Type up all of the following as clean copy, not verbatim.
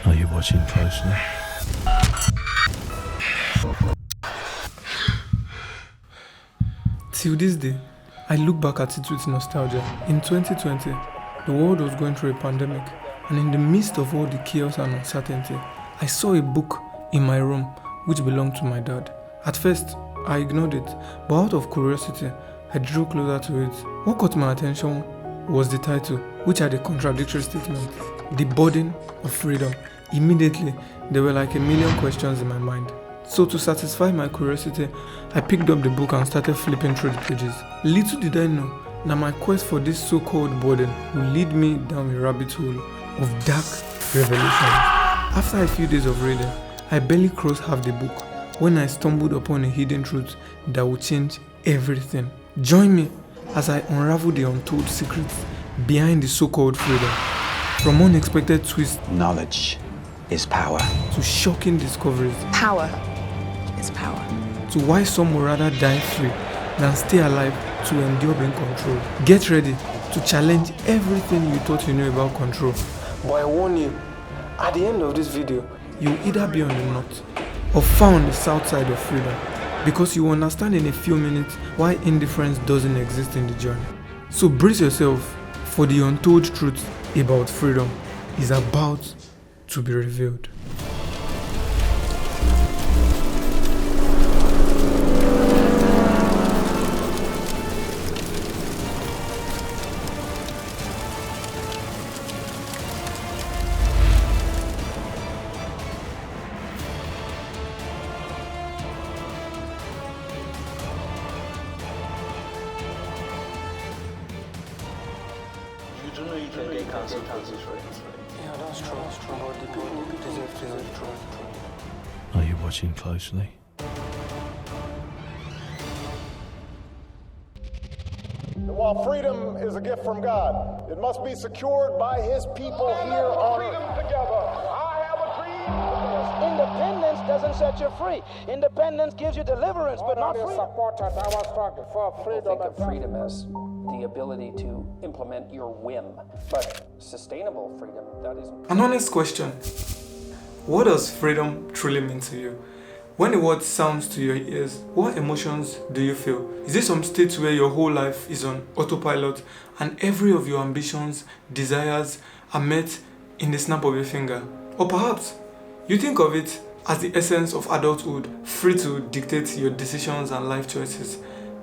Are you watching closely? Till this day, I look back at it with nostalgia. In 2020, the world was going through a pandemic, and in the midst of all the chaos and uncertainty, I saw a book in my room which belonged to my dad. At first, I ignored it, but out of curiosity, I drew closer to it. What caught my attention was the title, which had a contradictory statement: The Burden of Freedom. Immediately, there were like a million questions in my mind. So to satisfy my curiosity, I picked up the book and started flipping through the pages. Little did I know that my quest for this so-called burden would lead me down a rabbit hole of dark revelations. After a few days of reading, I barely crossed half the book when I stumbled upon a hidden truth that would change everything. Join me as I unravel the untold secrets behind the so-called freedom. From unexpected twists, Knowledge is power. to shocking discoveries, Power is power. to why some would rather die free than stay alive to endure being controlled. Get ready to challenge everything you thought you knew about control. But I warn you, at the end of this video, you'll either be on the north or far on the south side of freedom, because you will understand in a few minutes why indifference doesn't exist in the journey. So brace yourself, for the untold truth about freedom is about to be revealed. Yeah, that's true. But the people deserve to know the truth. Are you watching closely? While freedom is a gift from God, it must be secured by His people here on earth. Together, I have a dream. Independence doesn't set you free. Independence gives you deliverance, but not freedom. Supporters, I was talking for freedom. Think of freedom as the ability to implement your whim, but sustainable freedom, that isn't. An honest question. What does freedom truly mean to you? When the word sounds to your ears, what emotions do you feel? Is it some state where your whole life is on autopilot and every of your ambitions, desires are met in the snap of your finger? Or perhaps you think of it as the essence of adulthood, free to dictate your decisions and life choices.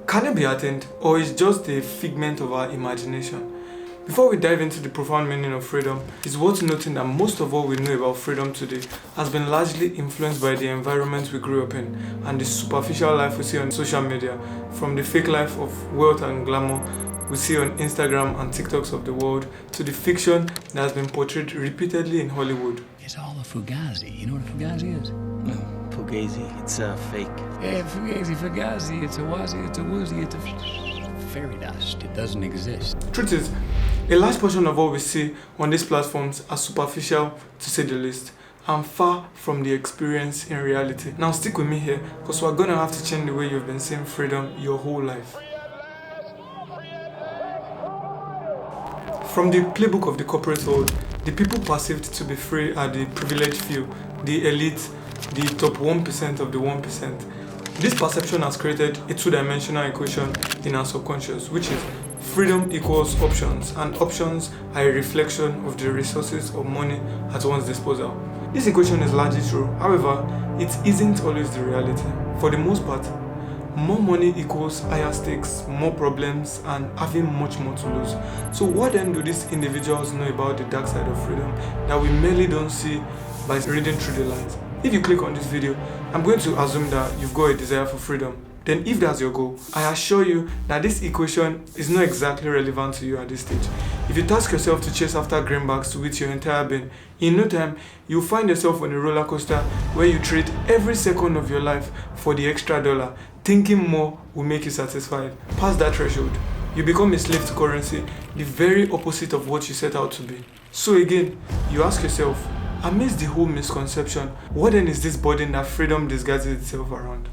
Can it be attained, or is just a figment of our imagination? Before we dive into the profound meaning of freedom, it's worth noting that most of what we know about freedom today has been largely influenced by the environment we grew up in and the superficial life we see on social media, from the fake life of wealth and glamour we see on Instagram and TikToks of the world, to the fiction that has been portrayed repeatedly in Hollywood. It's all a fugazi. You know what a fugazi is? No, Fugazi, it's fake. Yeah, fugazi. It's a wazi, it's a woozy, it's a fairy dust. It doesn't exist. Truth is, a large portion of what we see on these platforms are superficial, to say the least, and far from the experience in reality. Now stick with me here, because we're gonna have to change the way you've been seeing freedom your whole life. From the playbook of the corporate world, the people perceived to be free are the privileged few, the elite, the top 1% of the 1%. This perception has created a two-dimensional equation in our subconscious, which is freedom equals options, and options are a reflection of the resources or money at one's disposal. This equation is largely true, however, it isn't always the reality. For the most part, more money equals higher stakes, more problems, and having much more to lose. So what then do these individuals know about the dark side of freedom that we merely don't see by reading through the lines? If you click on this video, I'm going to assume that you've got a desire for freedom. Then if that's your goal, I assure you that this equation is not exactly relevant to you at this stage. If you task yourself to chase after greenbacks with your entire being, in no time, you'll find yourself on a roller coaster where you trade every second of your life for the extra dollar, thinking more will make you satisfied. Past that threshold, you become a slave to currency, the very opposite of what you set out to be. So again, you ask yourself, amidst the whole misconception, what then is this burden that freedom disguises itself around?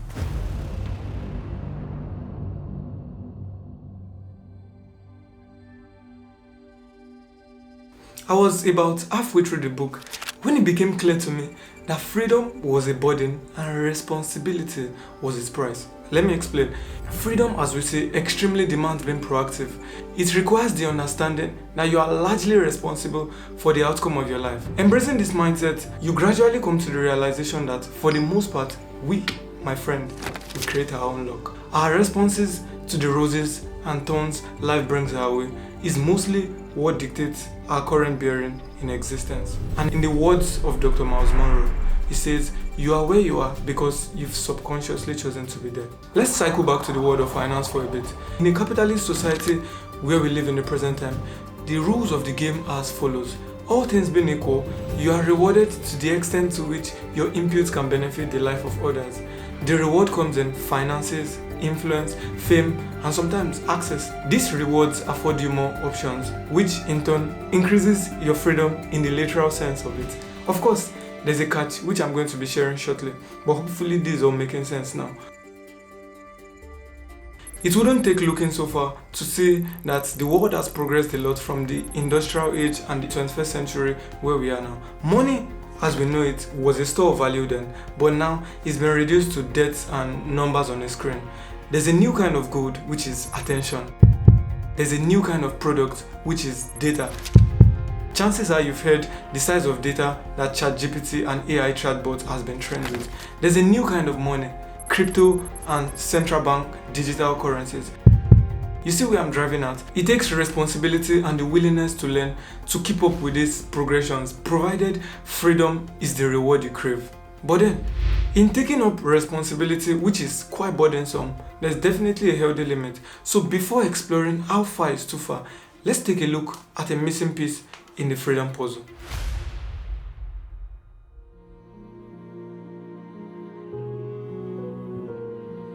I was about halfway through the book when it became clear to me that freedom was a burden and responsibility was its price. Let me explain. Freedom, as we say, extremely demands being proactive. It requires the understanding that you are largely responsible for the outcome of your life. Embracing this mindset, you gradually come to the realization that for the most part, we, my friend, we create our own luck. Our responses to the roses and thorns life brings our way is mostly what dictates our current bearing in existence. And in the words of Dr. Miles Monroe, he says, "You are where you are because you've subconsciously chosen to be there." Let's cycle back to the world of finance for a bit. In a capitalist society where we live in the present time, the rules of the game are as follows. All things being equal, you are rewarded to the extent to which your inputs can benefit the life of others. The reward comes in finances, influence, fame, and sometimes access. These rewards afford you more options, which in turn increases your freedom in the literal sense of it. Of course, there's a catch, which I'm going to be sharing shortly, but hopefully this is all making sense now. It wouldn't take looking so far to see that the world has progressed a lot from the industrial age and the 21st century where we are now. Money, as we know it, was a store of value then, but now it's been reduced to dates and numbers on a screen. There's a new kind of good, which is attention. There's a new kind of product, which is data. Chances are you've heard the size of data that ChatGPT and AI chatbots has been trained with. There's a new kind of money, crypto and central bank digital currencies. You see where I'm driving at? It takes responsibility and the willingness to learn to keep up with these progressions, provided freedom is the reward you crave. But then, in taking up responsibility, which is quite burdensome, there's definitely a healthy limit. So before exploring how far is too far, let's take a look at a missing piece in the freedom puzzle.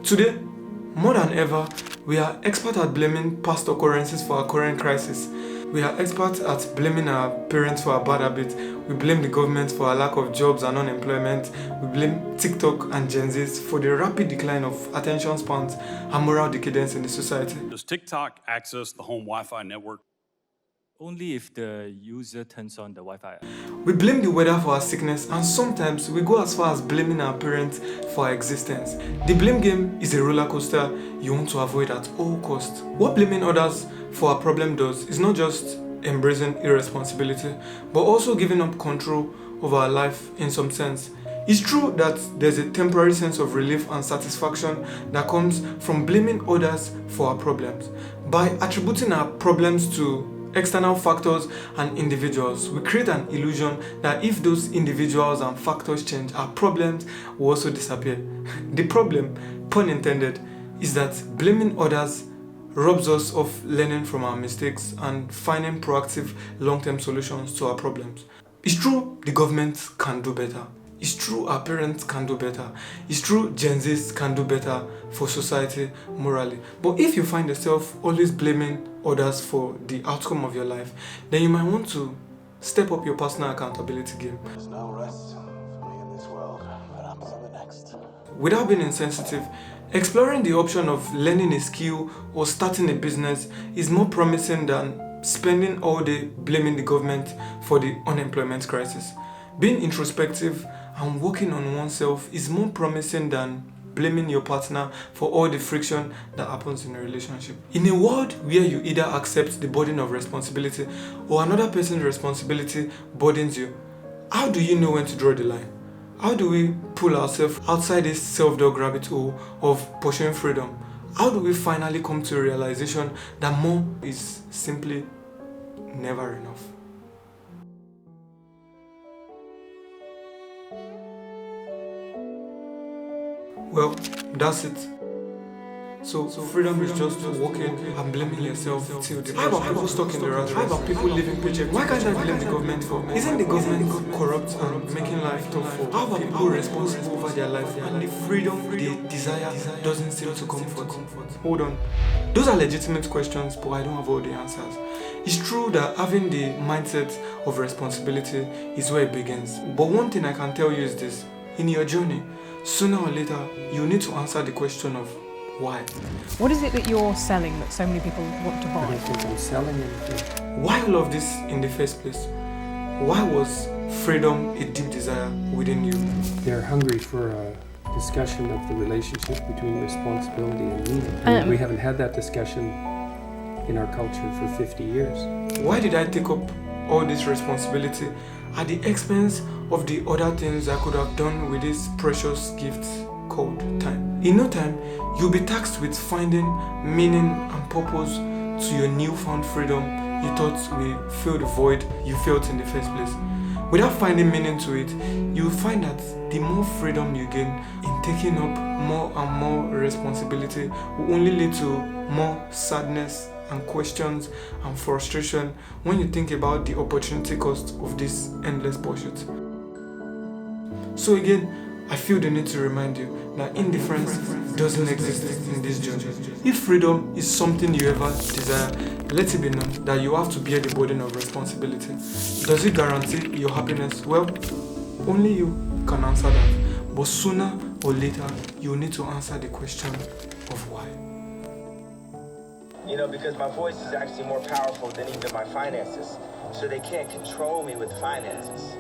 Today, more than ever, we are experts at blaming past occurrences for our current crisis. We are experts at blaming our parents for our bad habits. We blame the government for our lack of jobs and unemployment. We blame TikTok and Gen Zs for the rapid decline of attention spans and moral decadence in the society. Does TikTok access the home Wi-Fi network? Only if the user turns on the Wi-Fi. We blame the weather for our sickness, and sometimes we go as far as blaming our parents for our existence. The blame game is a roller coaster you want to avoid at all costs. What blaming others for our problem does is not just embracing irresponsibility, but also giving up control of our life in some sense. It's true that there's a temporary sense of relief and satisfaction that comes from blaming others for our problems. By attributing our problems to external factors and individuals, we create an illusion that if those individuals and factors change, our problems will also disappear. The problem, pun intended, is that blaming others robs us of learning from our mistakes and finding proactive long-term solutions to our problems. It's true the government can do better. It's true our parents can do better. It's true Gen Zs can do better for society morally. But if you find yourself always blaming others for the outcome of your life, then you might want to step up your personal accountability game. There's no rest for me in this world, but I'm on the next. Without being insensitive, exploring the option of learning a skill or starting a business is more promising than spending all day blaming the government for the unemployment crisis. Being introspective and working on oneself is more promising than blaming your partner for all the friction that happens in a relationship. In a world where you either accept the burden of responsibility or another person's responsibility burdens you, how do you know when to draw the line? How do we pull ourselves outside this self-doubt rabbit hole of pursuing freedom? How do we finally come to a realization that more is simply never enough? Well, that's it. So freedom is just walking and blaming yourself till the How about people stuck in the rat race? How about people living paycheck? Why can't I blame the government for? Isn't the government corrupt and making life tough for? How about people responsible over their life and the freedom they desire doesn't seem to comfort? Hold on. Those are legitimate questions, but I don't have all the answers. It's true that having the mindset of responsibility is where it begins. But one thing I can tell you is this. In your journey, sooner or later, you need to answer the question of why. What is it that you're selling that so many people want to buy? I don't think I'm selling anything. Why all of this in the first place? Why was freedom a deep desire within you? They're hungry for a discussion of the relationship between responsibility and meaning. And we haven't had that discussion in our culture for 50 years. Why did I take up all this responsibility at the expense of the other things I could have done with this precious gift called time? In no time, you'll be tasked with finding meaning and purpose to your newfound freedom you thought will fill the void you felt in the first place. Without finding meaning to it, you'll find that the more freedom you gain in taking up more and more responsibility will only lead to more sadness and questions and frustration when you think about the opportunity cost of this endless pursuit. So again, I feel the need to remind you that indifference doesn't exist in this journey. If freedom is something you ever desire, let it be known that you have to bear the burden of responsibility. Does it guarantee your happiness? Well, only you can answer that. But sooner or later, you need to answer the question of why. You know, because my voice is actually more powerful than even my finances. So they can't control me with finances.